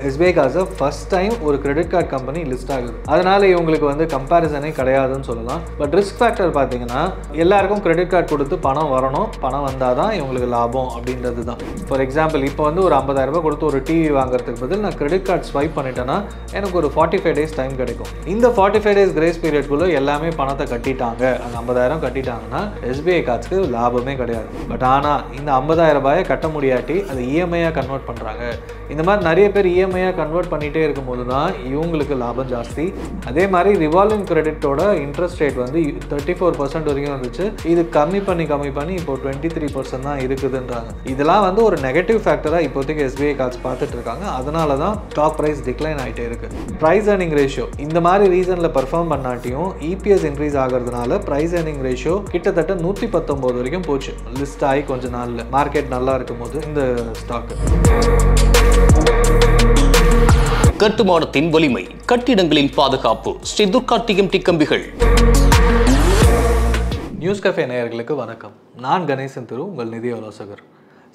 SBI cards first time ஒரு credit card company list ஆகுது. அதனால இவங்களுக்கு வந்து கம்பேரிசனே கிடையாதுன்னு சொல்லலாம். பட் ரிஸ்க் ஃபேக்டர் பார்த்தீங்கன்னா எல்லாருக்கும் கிரெடிட் கார்டு கொடுத்து பணம் வரணும், பணம் வந்தால் தான் இவங்களுக்கு லாபம் அப்படின்றது தான். ஃபார் எக்ஸாம்பிள் இப்போ வந்து ஒரு 50,000 ரூபாய் கொடுத்து ஒரு டிவி வாங்குறதுக்கு பதில் நான் கிரெடிட் கார்டு ஸ்வைப் பண்ணிட்டேன்னா எனக்கு ஒரு 45 days டைம் கிடைக்கும். இந்த 45 days கிரேஸ் பீரியட்குள்ளே எல்லாமே பணத்தை கட்டிட்டாங்க, அந்த 50,000 கட்டிட்டாங்கன்னா SBI கார்ட்ஸ்க்கு லாபமே கிடையாது. பட் ஆனால் இந்த 50,000 ரூபாயை கட்ட முடியாட்டி அது இஎம்ஐயாக கன்வெர்ட் பண்ணுறாங்க. இந்த மாதிரி நிறைய பேர் இஎம்ஐயாக கன்வெர்ட் பண்ணிகிட்டே இருக்கும்போது தான் இவங்களுக்கு லாபம் ஜாஸ்தி. அதே மாதிரி ரிவால்விங் கிரெடிட்டோட இன்ட்ரெஸ்ட் ரேட் வந்து 34% வரைக்கும் வந்துச்சு. இது கம்மி பண்ணி இப்போ 23% தான் இருக்குதுன்றாங்க. இதெல்லாம் வந்து ஒரு நெகட்டிவ் ஃபேக்டராக இப்போதைக்கு SBI கார்ட்ஸ் பார்த்துட்டு இருக்காங்க. அதனால தான் ஸ்டாக் ப்ரைஸ் டிக்ளைன் ஆகிட்டே இருக்கு. ப்ரைஸ் ஏர்னிங் ரேஷியோ இந்த மாதிரி ரீசனில் பர்ஃபார்ம் பண்ணாட்டியும் EPS இன்க்ரீஸ் ஆகிறதுனால ப்ரைஸ் ஏர்னிங் ரேஷியோ கிட்டத்தட்ட 119 வரைக்கும் போச்சு. லிஸ்ட் ஆகி கொஞ்ச நாளில் மார்க்கெட் நல்லா இருக்கும் போது இந்த ஸ்டாக். கட்டுமானத்தின் வலிமை, கட்டிடங்களின் பாதுகாப்பு, ஸ்ரீ துர்கா TMT கம்பிகள். நியூஸ் கஃபே நேயர்களுக்கு வணக்கம். நான் கணேசன் திரு, உங்கள் நிதி ஆலோசகர்.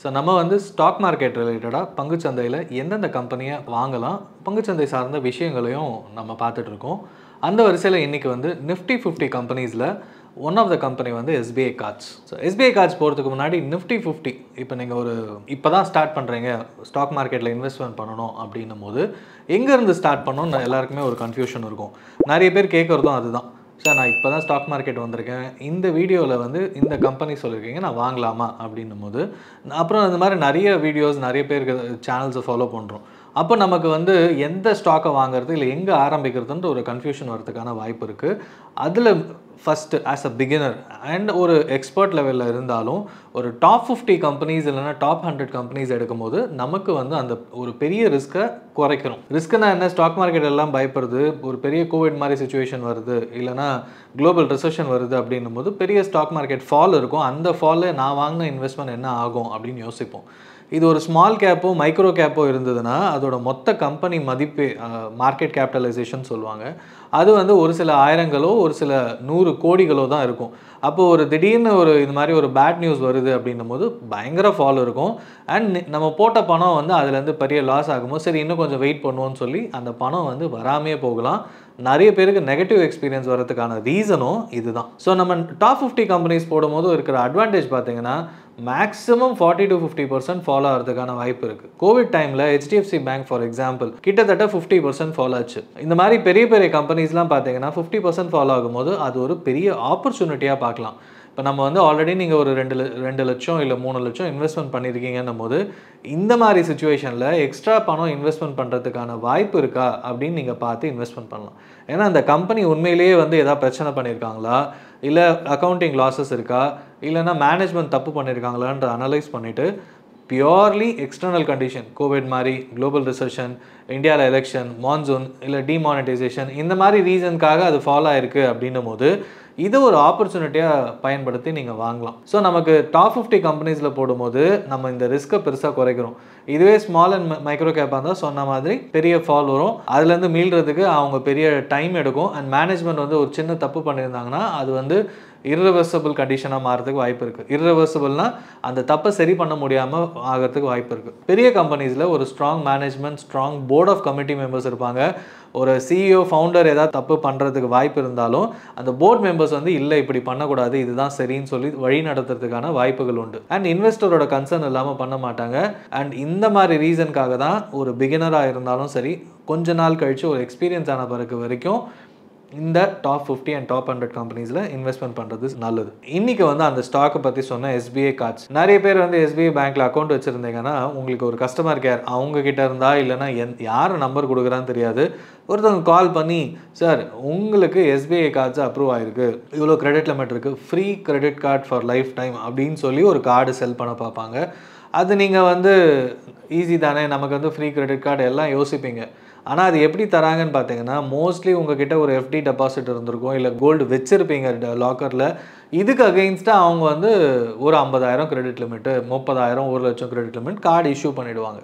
ஸோ நம்ம வந்து ஸ்டாக் மார்க்கெட் ரிலேட்டடாக பங்குச்சந்தையில் எந்தெந்த கம்பெனியை வாங்கலாம், பங்குச்சந்தை சார்ந்த விஷயங்களையும் நம்ம பார்த்துட்ருக்கோம். அந்த வரிசையில் இன்றைக்கி வந்து நிஃப்டி 50 கம்பெனிஸில் ஒன் ஆஃப் த கம்பெனி வந்து SBI cards. So SBI cards போகிறதுக்கு முன்னாடி நிஃப்டி 50 இப்போ நீங்கள் இப்போ தான் ஸ்டார்ட் பண்ணுறீங்க ஸ்டாக் மார்க்கெட்டில் இன்வெஸ்ட்மெண்ட் பண்ணணும் அப்படின்னும் போது எங்கேருந்து ஸ்டார்ட் பண்ணணும்னு எல்லாருக்குமே ஒரு கன்ஃபியூஷன் இருக்கும். நிறைய பேர் கேட்குறதும் அதுதான், சார் நான் இப்போ தான் ஸ்டாக் மார்க்கெட் வந்திருக்கேன், இந்த வீடியோவில் வந்து இந்த கம்பெனி சொல்லியிருக்கீங்க, நான் வாங்கலாமா அப்படின்னும் போது அப்புறம் இந்த மாதிரி நிறைய வீடியோஸ் நிறைய பேருக்கு சேனல்ஸை ஃபாலோ பண்ணுறோம். அப்போ நமக்கு வந்து எந்த ஸ்டாக்கை வாங்குறது இல்லை எங்கே ஆரம்பிக்கிறதுன்ற ஒரு கன்ஃபியூஷன் வரதுக்கான வாய்ப்பு இருக்குது. அதில் first as a beginner and ஒரு எக்ஸ்பர்ட் லெவலில் இருந்தாலும் ஒரு டாப் 50 கம்பெனிஸ் இல்லைனா டாப் 100 கம்பெனிஸ் எடுக்கும்போது நமக்கு வந்து அந்த ஒரு பெரிய ரிஸ்க்கை குறைக்கணும். ரிஸ்க்குனா என்ன, ஸ்டாக் மார்க்கெட் எல்லாம் பயப்படுது, ஒரு பெரிய கோவிட் மாதிரி சுச்சுவேஷன் வருது, இல்லைனா குளோபல் ரிசெஷன் வருது அப்படின்னும் போது பெரிய ஸ்டாக் மார்க்கெட் ஃபால் இருக்கும். அந்த ஃபாலில் நான் வாங்கின இன்வெஸ்ட்மெண்ட் என்ன ஆகும் அப்படின்னு யோசிப்போம். இது ஒரு ஸ்மால் கேப்போ மைக்ரோ கேப்போ இருந்ததுன்னா அதோட மொத்த கம்பெனி மதிப்பு, மார்க்கெட் கேபிட்டலைசேஷன் சொல்லுவாங்க, அது வந்து ஒரு சில ஆயிரங்களோ ஒரு சில 100 கோடிகளோ தான் இருக்கும். அப்போது ஒரு திடீர்னு இது மாதிரி ஒரு பேட் நியூஸ் வருது அப்படின்னும் போது பயங்கர ஃபால் இருக்கும். அண்ட் நம்ம போட்ட பணம் வந்து அதுலேருந்து பெரிய லாஸ் ஆகும்போது சரி இன்னும் கொஞ்சம் வெயிட் பண்ணுவோன்னு சொல்லி அந்த பணம் வந்து வராமே போகலாம். நிறைய பேருக்கு நெகட்டிவ் எக்ஸ்பீரியன்ஸ் வரதுக்கான ரீசனும் இதுதான். ஸோ நம்ம டாப் 50 கம்பெனிஸ் போடும்போது இருக்கிற அட்வான்டேஜ் பார்த்தீங்கன்னா மேக்ஸிமம் 40 to 50% ஃபாலோ ஆகிறதுக்கான வாய்ப்பு இருக்குது. கோவிட் டைமில் HDFC பேங்க் ஃபார் எக்ஸாம்பிள் கிட்டத்தட்ட 50% ஃபாலோ ஆச்சு. இந்த மாதிரி பெரிய பெரிய கம்பெனிஸ்லாம் பார்த்தீங்கன்னா 50% ஃபாலோ ஆகும்போது அது ஒரு பெரிய ஆப்பர்ச்சுனிட்டியாக பார்க்கலாம். இப்போ நம்ம வந்து ஆல்ரெடி நீங்கள் ஒரு 2 லட்சம் இல்லை 3 லட்சம் இன்வெஸ்ட்மெண்ட் பண்ணியிருக்கீங்கன்னும் போது இந்த மாதிரி சுச்சுவேஷனில் எக்ஸ்ட்ரா பணம் இன்வெஸ்ட்மெண்ட் பண்ணுறதுக்கான வாய்ப்பு இருக்கா அப்படின்னு நீங்கள் பார்த்து இன்வெஸ்ட்மெண்ட் பண்ணலாம். ஏன்னா அந்த கம்பெனி உண்மையிலேயே வந்து எதாவது பிரச்சனை பண்ணியிருக்காங்களா, இல்லை அக்கௌண்டிங் லாஸஸ் இருக்கா, இல்லைனா மேனேஜ்மெண்ட் தப்பு பண்ணியிருக்காங்களான்ற அனலைஸ் பண்ணிவிட்டு பியோர்லி எக்ஸ்டர்னல் கண்டிஷன், கோவிட் மாதிரி, குளோபல் ரிசெஷன், இந்தியாவில் எலெக்ஷன், மான்சூன் இல்லை டிமானிட்டைசேஷன் இந்த மாதிரி ரீசனுக்காக அது ஃபாலோ ஆயிருக்கு அப்படின்னும் போது இது ஒரு ஆப்பர்ச்சுனிட்டியாக பயன்படுத்தி நீங்கள் வாங்கலாம். ஸோ நமக்கு டாப் 50 கம்பெனிஸில் போடும்போது நம்ம இந்த ரிஸ்க்கை பெருசாக குறைக்கிறோம். இதுவே ஸ்மால் அண்ட் மைக்ரோ கேப்பாக இருந்தால் சொன்ன மாதிரி பெரிய ஃபால் வரும், அதுலேருந்து மீள்றதுக்கு அவங்க பெரிய டைம் எடுக்கும். அண்ட் மேனேஜ்மெண்ட் வந்து ஒரு சின்ன தப்பு பண்ணியிருந்தாங்கன்னா அது வந்து இர்ரிவர்சபிள் கண்டிஷனாக மாறதுக்கு வாய்ப்பு இருக்குது. இர்ரிவர்சபிள்னா அந்த தப்பை சரி பண்ண முடியாமல் ஆகிறதுக்கு வாய்ப்பு இருக்குது. பெரிய கம்பெனிஸில் ஒரு strong management, strong board of committee members இருப்பாங்க. ஒரு CEO ஃபவுண்டர் ஏதாவது தப்பு பண்ணுறதுக்கு வாய்ப்பு இருந்தாலும் அந்த போர்ட் மெம்பர்ஸ் வந்து இல்லை இப்படி பண்ணக்கூடாது, இதுதான் சரின்னு சொல்லி வழி நடத்துறதுக்கான வாய்ப்புகள் உண்டு. அண்ட் இன்வெஸ்டரோட கன்சர்ன் இல்லாமல் பண்ண மாட்டாங்க. அண்ட் இந்த மாதிரி ரீசனுக்காக தான் ஒரு பிகினராக இருந்தாலும் சரி கொஞ்ச நாள் கழித்து ஒரு எக்ஸ்பீரியன்ஸ் ஆன பிறகு வரைக்கும் இந்த டாப் 50 அண்ட் டாப் 100 கம்பெனிஸில் இன்வெஸ்ட்மெண்ட் பண்ணுறது நல்லது. இன்றைக்கி வந்து அந்த ஸ்டாக்கை பற்றி சொன்ன SBI கார்ட்ஸ். நிறைய பேர் வந்து SBI பேங்க்கில் அக்கௌண்ட் வச்சுருந்தீங்கன்னா உங்களுக்கு ஒரு கஸ்டமர் கேர் அவங்கக்கிட்ட இருந்தா இல்லைனா யார் நம்பர் கொடுக்குறான்னு தெரியாது, ஒருத்தவங்க கால் பண்ணி சார் உங்களுக்கு SBI கார்ட்ஸ் அப்ரூவ் ஆகிருக்கு, இவ்வளோ கிரெடிட் லிமிட் இருக்குது, free credit card for life time அப்படின்னு சொல்லி ஒரு கார்டு செல் பண்ண பார்ப்பாங்க. அது நீங்கள் வந்து ஈஸி தானே, நமக்கு வந்து ஃப்ரீ கிரெடிட் கார்டு எல்லாம் யோசிப்பீங்க. ஆனால் அது எப்படி தராங்கன்னு பார்த்தீங்கன்னா மோஸ்ட்லி உங்ககிட்ட ஒரு FD டெபாசிட் இருந்திருக்கும், இல்லை கோல்டு வச்சுருப்பீங்க லாக்கரில். இதுக்கு அகெயின்ஸ்டாக அவங்க வந்து ஒரு 50,000 கிரெடிட் லிமிட்டு, 30,000, 1 லட்சம் கிரெடிட் லிமிட் கார்டு இஷ்யூ பண்ணிவிடுவாங்க.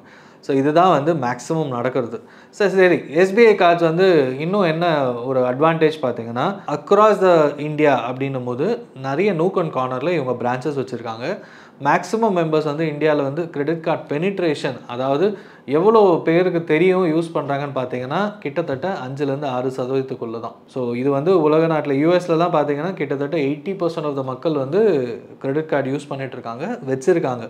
ஸோ இதுதான் வந்து மேக்ஸிமம் நடக்கிறது. சரி SBI கார்ட்ஸ் வந்து இன்னும் என்ன ஒரு அட்வான்டேஜ் பார்த்தீங்கன்னா அக்ராஸ் த இந்தியா அப்படின்னும் போது நிறைய நூக் அண்ட் கார்னரில் இவங்க பிரான்ச்சஸ் வச்சுருக்காங்க. மேக்ஸிமம் மெம்பர்ஸ் வந்து இந்தியாவில் வந்து கிரெடிட் கார்டு பெனிட்ரேஷன், அதாவது எவ்வளோ பேருக்கு தெரியும் யூஸ் பண்ணுறாங்கன்னு பார்த்தீங்கன்னா கிட்டத்தட்ட 5-6% தான். ஸோ இது வந்து உலக நாட்டில் யூஎஸ்லலாம் பார்த்தீங்கன்னா கிட்டத்தட்ட 80% ஆஃப் த மக்கள் வந்து கிரெடிட் கார்டு யூஸ் பண்ணிட்டு இருக்காங்க, வச்சுருக்காங்க.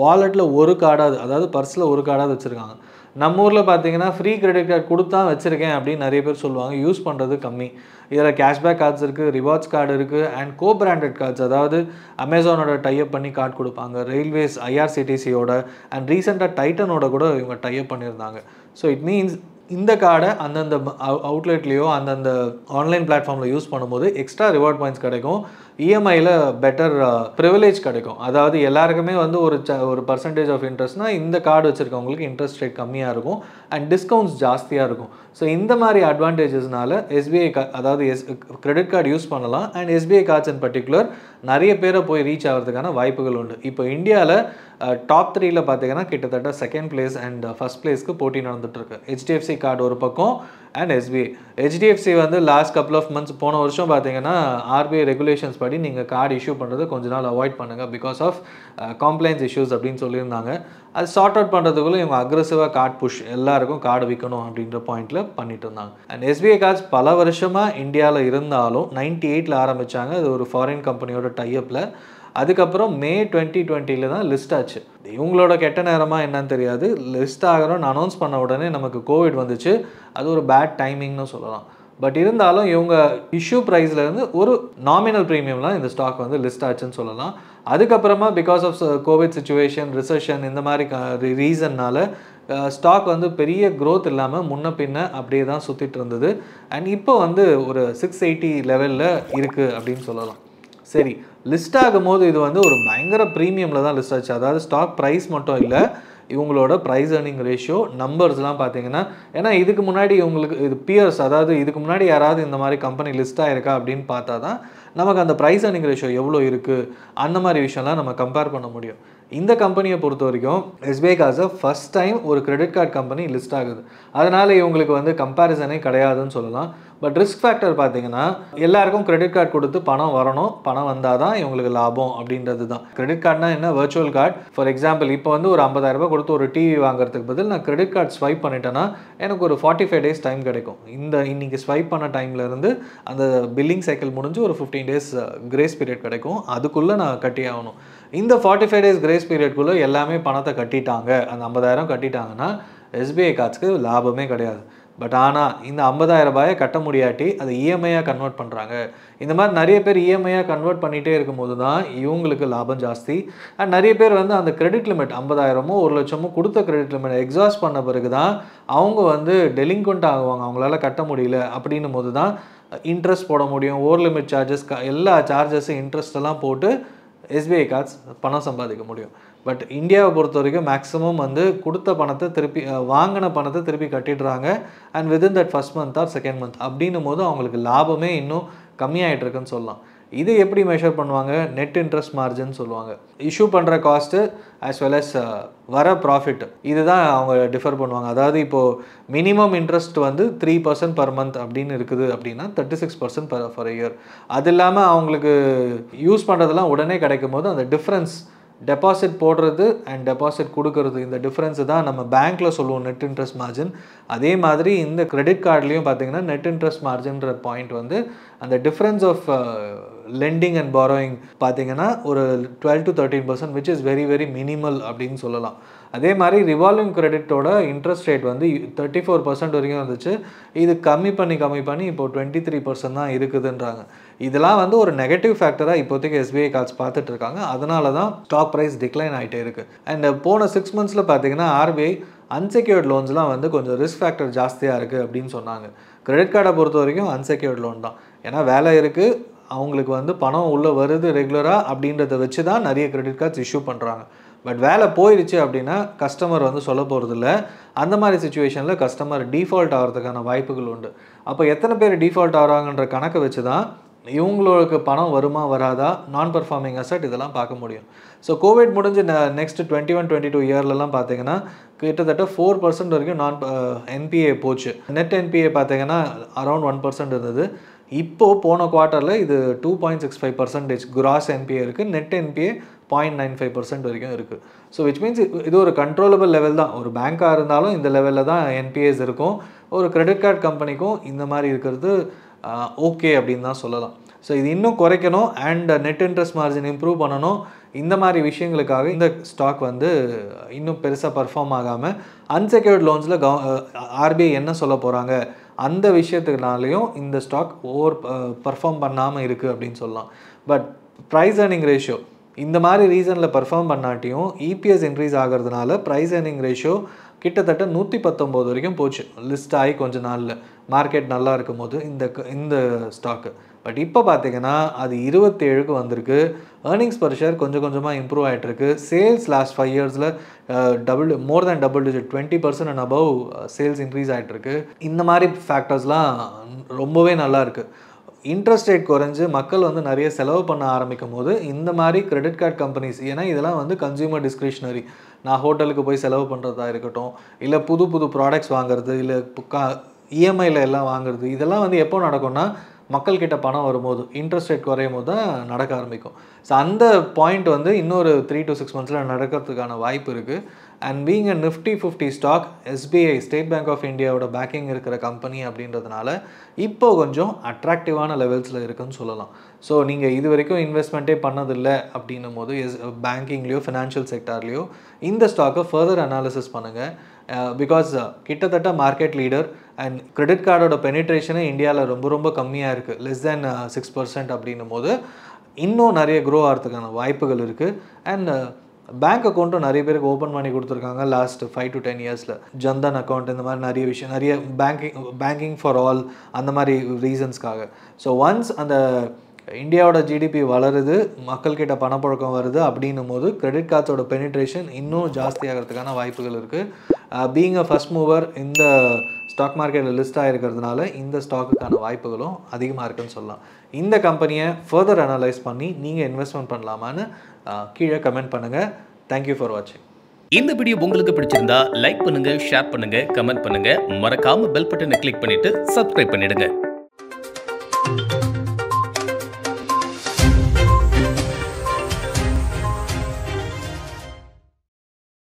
வாலெட்டில் ஒரு கார்டாவது, அதாவது பர்ஸில் ஒரு கார்டாவது வச்சுருக்காங்க. நம்ம ஊரில் பார்த்தீங்கன்னா ஃப்ரீ கிரெடிட் கார்டு கொடுத்தா வச்சுருக்கேன் அப்படின்னு நிறைய பேர் சொல்லுவாங்க. யூஸ் பண்ணுறது கம்மி. இதில் கேஷ்பேக் கார்ட்ஸ் இருக்குது, ரிவார்ட்ஸ் கார்டு இருக்குது, அண்ட் கோ பிராண்டட் கார்ட்ஸ், அதாவது அமேசானோட டைப் பண்ணி கார்டு கொடுப்பாங்க, ரயில்வேஸ் ஐஆர்சிடிசியோட அண்ட் ரீசெண்டாக டைட்டனோட கூட இவங்க டைப் பண்ணியிருந்தாங்க. ஸோ இட் மீன்ஸ் இந்த கார்டை அந்தந்த அவுட்லெட்லேயோ அந்தந்த ஆன்லைன் பிளாட்ஃபார்மில் யூஸ் பண்ணும்போது எக்ஸ்ட்ரா ரிவார்ட் பாயிண்ட்ஸ் கிடைக்கும், இஎம்ஐயில் பெட்டர் ப்ரிவிலேஜ் கிடைக்கும். அதாவது எல்லாருக்குமே வந்து ஒரு பர்சன்டேஜ் ஆஃப் இன்ட்ரெஸ்ட்னா இந்த கார்டு வச்சுருக்கவங்களுக்கு இன்ட்ரெஸ்ட் ரேட் கம்மியாக இருக்கும் அண்ட் டிஸ்கவுண்ட்ஸ் ஜாஸ்தியாக இருக்கும். ஸோ இந்த மாதிரி அட்வான்டேஜஸ்னால எஸ்பிஐ அதாவது கிரெடிட் கார்டு யூஸ் பண்ணலாம். And SBI cards in particular நிறைய பேரை போய் ரீச் ஆகிறதுக்கான வாய்ப்புகள் உண்டு. இப்போ இந்தியாவில் டாப் 3ல பார்த்தீங்கன்னா கிட்டத்தட்ட செகண்ட் பிளேஸ் அண்ட் ஃபர்ஸ்ட் பிளேஸ்க்கு போட்டி நடந்துட்டுருக்கு. ஹெச்டிஎஃப்சி கார்டு ஒரு பக்கம் அண்ட் எஸ்பிஐ. ஹெச்டிஎஃப்சி வந்து லாஸ்ட் கப்புள் ஆஃப் மந்த்ஸ் போன வருஷம் பார்த்தீங்கன்னா ஆர்பிஐ ரெகுலேஷன்ஸ் படி நீங்கள் கார்டு இஷ்யூ பண்ணுறது கொஞ்ச நாள் அவாய்ட் பண்ணுங்கள் பிகாஸ் ஆஃப் காம்ப்ளைன்ஸ் இஷ்யூஸ் அப்படின்னு சொல்லியிருந்தாங்க. அது சார்ட் அவுட் பண்ணுறதுக்குள்ளே இவங்க அக்ரெசிவாக கார்டு புஷ் எல்லாருக்கும் கார்டு விற்கணும் அப்படின்ற பாயிண்டில் பண்ணிட்டு இருந்தாங்க. அண்ட் எஸ்பிஐ கார்ட்ஸ் பல வருஷமாக இந்தியாவில் இருந்தாலும் 98ல் ஆரம்பித்தாங்க. அது ஒரு ஃபாரின் கம்பெனியோட டைப்பில். அதுக்கப்புறம் மே 2020 தான் லிஸ்ட் ஆச்சு. இவங்களோட கெட்ட நேரமாக என்னன்னு தெரியாது, லிஸ்ட் ஆகிறோன்னு அனௌன்ஸ் பண்ண உடனே நமக்கு கோவிட் வந்துச்சு. அது ஒரு பேட் டைமிங்னு சொல்லலாம். பட் இருந்தாலும் இவங்க இஷ்யூ ப்ரைஸ்லேருந்து ஒரு நாமினல் ப்ரீமியம்லாம் இந்த ஸ்டாக் வந்து லிஸ்ட் ஆச்சுன்னு சொல்லலாம். அதுக்கப்புறமா because of covid situation, recession, இந்த மாதிரி ரீசன்னால் ஸ்டாக் வந்து பெரிய க்ரோத் இல்லாமல் முன்ன பின்ன அப்படியே தான் சுற்றிட்டு இருந்தது. அண்ட் இப்போ வந்து ஒரு 680 லெவலில் இருக்குது அப்படின்னு சொல்லலாம். சரி, லிஸ்ட் ஆகும்போது இது வந்து ஒரு பயங்கர ப்ரீமியமில் தான் லிஸ்ட் ஆச்சு. அதாவது ஸ்டாக் ப்ரைஸ் மட்டும் இல்லை, இவங்களோட ப்ரைஸ் ஏர்னிங் ரேஷியோ நம்பர்ஸ்லாம் பார்த்தீங்கன்னா, ஏன்னா இதுக்கு முன்னாடி இவங்களுக்கு இது பியர்ஸ், அதாவது இதுக்கு முன்னாடி யாராவது இந்த மாதிரி கம்பெனி லிஸ்ட் ஆகிருக்கா அப்படின்னு பார்த்தா தான் நமக்கு அந்த ப்ரைஸ் ஏர்னிங் ரேஷியோ எவ்வளோ இருக்குது அந்த மாதிரி விஷயம்லாம் நம்ம கம்பேர் பண்ண முடியும். இந்த கம்பெனியை பொறுத்த வரைக்கும் எஸ்பிஐ கார்ட்ஸை ஃபஸ்ட் டைம் ஒரு கிரெடிட் கார்டு கம்பெனி லிஸ்ட் ஆகுது. அதனால் இவங்களுக்கு வந்து கம்பேரிசனே கிடையாதுன்னு சொல்லலாம். பட் ரிஸ்க் ஃபேக்டர் பார்த்தீங்கன்னா எல்லாருக்கும் கிரெடிட் கார்டு கொடுத்து பணம் வரணும், பணம் வந்தால் தான் இவங்களுக்கு லாபம் அப்படின்றது தான். கிரெடிட் கார்டுனா என்ன, வர்ச்சுவல் கார்டு. ஃபார் எக்ஸாம்பிள் இப்போ வந்து ஒரு 50,000 ரூபாய் கொடுத்து ஒரு டிவி வாங்குறதுக்கு பதில் நான் கிரெடிட் கார்டு ஸ்வைப் பண்ணிட்டேன்னா எனக்கு ஒரு 45 days டைம் கிடைக்கும். இன்னைக்கு ஸ்வைப் பண்ண டைம்லேருந்து அந்த பில்லிங் சைக்கிள் முடிஞ்சு ஒரு 15 days கிரேஸ் பீரியட் கிடைக்கும். அதுக்குள்ளே நான் கட்டி ஆகணும். இந்த 45 days கிரேஸ் பீரியட்குள்ளே எல்லாமே பணத்தை கட்டிட்டாங்க, அந்த 50,000 கட்டிட்டாங்கன்னா எஸ்பிஐ கார்ட்ஸ்க்கு லாபமே கிடையாது. பட் ஆனால் இந்த 50,000 ரூபாயை கட்ட முடியாட்டி அதை இஎம்ஐயாக கன்வெர்ட் பண்ணுறாங்க. இந்த மாதிரி நிறைய பேர் இஎம்ஐயாக கன்வெர்ட் பண்ணிகிட்டே இருக்கும்போது தான் இவங்களுக்கு லாபம் ஜாஸ்தி. அண்ட் நிறைய பேர் வந்து அந்த கிரெடிட் லிமிட் 50,000மோ 1,00,000மோ கொடுத்த கிரெடிட் லிமிட் எக்ஸாஸ்ட் பண்ண பிறகு தான் அவங்க வந்து டெலிங்க்வெண்ட் ஆகுவாங்க. அவங்களால கட்ட முடியல அப்படின்னும் போது தான் இன்ட்ரெஸ்ட் போட முடியும். ஓவர் லிமிட் சார்ஜஸ், எல்லா சார்ஜஸும் இன்ட்ரெஸ்ட் எல்லாம் போட்டு எஸ்பிஐ கார்ட்ஸ் பணம் சம்பாதிக்க முடியும். பட் இந்தியாவை பொறுத்த வரைக்கும் மேக்ஸிமம் வந்து கொடுத்த பணத்தை திருப்பி வாங்கின பணத்தை திருப்பி கட்டிடுறாங்க. And within that first month or second month அப்படின்னும் போது அவங்களுக்கு லாபமே இன்னும் கம்மியாகிட்டு இருக்குன்னு சொல்லலாம். இது எப்படி மெஷர் பண்ணுவாங்க, நெட் இன்ட்ரெஸ்ட் மார்ஜின் சொல்லுவாங்க. இஷ்யூ பண்ணுற காஸ்ட்டு ஆஸ் வெல் அஸ் வர ப்ராஃபிட், இதுதான் அவங்க டிஃபர் பண்ணுவாங்க. அதாவது இப்போது மினிமம் இன்ட்ரெஸ்ட் வந்து 3% per month அப்படின்னு இருக்குது அப்படின்னா 36% for a year. அது இல்லாமல் அவங்களுக்கு யூஸ் பண்ணுறதுலாம் உடனே கிடைக்கும் போது அந்த டிஃப்ரென்ஸ், டெபாசிட் போடுறது அண்ட் டெபாசிட் கொடுக்கறது, இந்த டிஃப்ரென்ஸு தான் நம்ம பேங்க்கில் சொல்லுவோம் நெட் இன்ட்ரெஸ்ட் மார்ஜின். அதே மாதிரி இந்த கிரெடிட் கார்ட்லேயும் பார்த்தீங்கன்னா நெட் இன்ட்ரெஸ்ட் மார்ஜின்ற பாயிண்ட் வந்து அந்த difference of lending and borrowing பார்த்தீங்கன்னா ஒரு 12 to 13%, which is very very minimal அப்படின்னு சொல்லலாம். அதே மாதிரி ரிவால்விங் கிரெடிட்டோட இன்ட்ரெஸ்ட் ரேட் வந்து 34% வரைக்கும் இருந்துச்சு. இது கம்மி பண்ணி இப்போது 23% தான் இருக்குதுன்றாங்க. இதெல்லாம் வந்து ஒரு நெகட்டிவ் ஃபேக்டராக இப்போதைக்கு எஸ்பிஐ கார்ட்ஸ் பார்த்துட்டு இருக்காங்க. அதனால தான் ஸ்டாக் ப்ரைஸ் டிக்ளைன் ஆகிட்டே இருக்குது. அண்ட் போன 6 months பார்த்தீங்கன்னா ஆர்பிஐ அன்செக்யூர்ட் லோன்ஸ்லாம் வந்து கொஞ்சம் ரிஸ்க் ஃபேக்டர் ஜாஸ்தியாக இருக்குது அப்படின்னு சொன்னாங்க. கிரெடிட் கார்டை பொறுத்த வரைக்கும் அன்செக்யூர்ட் லோன் தான். ஏன்னா வேலை இருக்குது, அவங்களுக்கு வந்து பணம் உள்ளே வருது ரெகுலராக அப்படின்றத வச்சு தான் நிறைய கிரெடிட் கார்ட்ஸ் இஷ்யூ பண்ணுறாங்க. பட் வேலை போயிடுச்சு அப்படின்னா கஸ்டமர் வந்து சொல்ல போகிறதில்ல. அந்த மாதிரி சுச்சுவேஷனில் கஸ்டமர் டிஃபால்ட் ஆகிறதுக்கான வாய்ப்புகள் உண்டு. அப்போ எத்தனை பேர் டிஃபால்ட் ஆகிறாங்கன்ற கணக்கை வச்சு தான் இவங்களுக்கு பணம் வருமா வராதா, நான் பர்ஃபார்மிங் அசட், இதெல்லாம் பார்க்க முடியும். ஸோ கோவிட் முடிஞ்சு நெக்ஸ்ட் 21-22 இயர்லலாம் பார்த்தீங்கன்னா கிட்டத்தட்ட 4% வரைக்கும் என்பிஏ போச்சு. நெட் என்பிஏ பார்த்தீங்கன்னா அரௌண்ட் 1% இருந்தது. இப்போது போன குவார்ட்டரில் இது 2.65% கிராஸ் என்பிஏ இருக்குது. நெட் என்பிஏ 0.95% வரைக்கும் இருக்குது. ஸோ விச் மீன்ஸ் இது ஒரு கண்ட்ரோலபிள் லெவல் தான். ஒரு பேங்காக இருந்தாலும் இந்த லெவலில் தான் என்பிஎஸ் இருக்கும். ஒரு கிரெடிட் கார்டு கம்பெனிக்கும் இந்த மாதிரி இருக்கிறது ஓகே அப்படின்னு தான் சொல்லலாம். ஸோ இது இன்னும் குறைக்கணும் and net interest margin improve பண்ணணும். இந்த மாதிரி விஷயங்களுக்காக இந்த ஸ்டாக் வந்து இன்னும் பெருசாக பர்ஃபார்ம் ஆகாமல் அன்செக்யூர்ட் லோன்ஸில் ஆர்பிஐ என்ன சொல்ல போகிறாங்க அந்த விஷயத்துக்குனாலையும் இந்த ஸ்டாக் பர்ஃபார்ம் பண்ணாமல் இருக்குது அப்படின்னு சொல்லலாம். பட் ப்ரைஸ் ஏர்னிங் ரேஷியோ இந்த மாதிரி ரீசனில் பர்ஃபார்ம் பண்ணாட்டியும் இபிஎஸ் இன்க்ரீஸ் ஆகிறதுனால ப்ரைஸ் ஏர்னிங் ரேஷியோ கிட்டத்தட்ட 119 வரைக்கும் போச்சு லிஸ்ட் ஆகி கொஞ்ச நாளில் மார்க்கெட் நல்லா இருக்கும் போது இந்த ஸ்டாக்கு. பட் இப்போ பார்த்தீங்கன்னா அது 27க்கு வந்திருக்கு. ஏர்னிங்ஸ் பர் ஷேர் கொஞ்சம் கொஞ்சமாக இம்ப்ரூவ் ஆகிட்டுருக்கு. சேல்ஸ் லாஸ்ட் 5 இயர்ஸில் more than double digit 20% and above sales increase ஆகிட்டுருக்கு. இந்த மாதிரி ஃபேக்டர்ஸ்லாம் ரொம்பவே நல்லா இருக்குது. இன்ட்ரெஸ்ட் ரேட் குறைஞ்சு மக்கள் வந்து நிறைய செலவு பண்ண ஆரம்பிக்கும் போது இந்த மாதிரி கிரெடிட் கார்டு கம்பெனிஸ், ஏன்னா இதெல்லாம் வந்து கன்சியூமர் டிஸ்க்ரிஷனரி, நான் ஹோட்டலுக்கு போய் செலவு பண்ணுறதா இருக்கட்டும், இல்லை புது புது ப்ராடக்ட்ஸ் வாங்குறது, இல்லை இஎம்ஐயில் எல்லாம் வாங்குறது, இதெல்லாம் வந்து எப்போ நடக்கும்னா மக்கள்கிட்ட பணம் வரும்போது இன்ட்ரெஸ்ட் ரேட் குறையும் போது தான் நடக்க ஆரம்பிக்கும். ஸோ அந்த பாயிண்ட் வந்து இன்னொரு 3 to 6 monthஸில் நடக்கிறதுக்கான வாய்ப்பு இருக்குது. And being a Nifty 50 stock, SBI State Bank of இந்தியாவோட பேக்கிங் இருக்கிற கம்பெனி அப்படின்றதுனால இப்போ கொஞ்சம் அட்ராக்டிவான லெவல்ஸில் இருக்குதுன்னு சொல்லலாம். ஸோ நீங்கள் இது வரைக்கும் இன்வெஸ்ட்மெண்ட்டே பண்ணதில்லை அப்படின்னும் போது பேங்கிங்லேயோ ஃபினான்ஷியல் செக்டார்லேயோ இந்த ஸ்டாக்கை ஃபர்தர் அனாலிசிஸ் பண்ணுங்கள். பிகாஸ் கிட்டத்தட்ட மார்க்கெட் லீடர் அண்ட் கிரெடிட் கார்டோட பெனிட்ரேஷனே இந்தியாவில் ரொம்ப ரொம்ப கம்மியாக இருக்குது, லெஸ் தேன் 6% அப்படின்னும் போது இன்னும் நிறைய க்ரோ ஆகிறதுக்கான வாய்ப்புகள் இருக்குது. அண்ட் பேங்க் அக்கௌண்ட்டும் நிறைய பேருக்கு ஓப்பன் பண்ணி கொடுத்துருக்காங்க லாஸ்ட் 5 to 10 இயர்ஸில். ஜன்தன் அக்கௌண்ட் இந்த மாதிரி நிறைய விஷயம், நிறைய பேங்கிங் ஃபார் ஆல் அந்த மாதிரி ரீசன்ஸ்க்காக. ஸோ ஒன்ஸ் அந்த இந்தியாவோட ஜிடிபி வளருது, மக்கள்கிட்ட பணப்புழக்கம் வருது அப்படின்னும் போது கிரெடிட் கார்ட்ஸோட பெனிட்ரேஷன் இன்னும் ஜாஸ்தி ஆகிறதுக்கான வாய்ப்புகள் இருக்குது. பீயிங் அ ஃபர்ஸ்ட் மூவர் இந்த ஸ்டாக் மார்க்கெட்டில் லிஸ்ட் ஆகிருக்கிறதுனால இந்த ஸ்டாக்குக்கான வாய்ப்புகளும் அதிகமாக இருக்குன்னு சொல்லலாம். இந்த கம்பெனியை ஃபர்தர் அனலைஸ் பண்ணி நீங்கள் இன்வெஸ்ட்மெண்ட் பண்ணலாமான்னு கீழே கமெண்ட் பண்ணுங்கள். தேங்க்யூ ஃபார் வாட்சிங். இந்த வீடியோ உங்களுக்கு பிடிச்சிருந்தா லைக் பண்ணுங்க, ஷேர் பண்ணுங்க, கமெண்ட் பண்ணுங்க. மறக்காம பெல் பட்டனை கிளிக் பண்ணிட்டு சப்ஸ்கிரைப் பண்ணிடுங்க.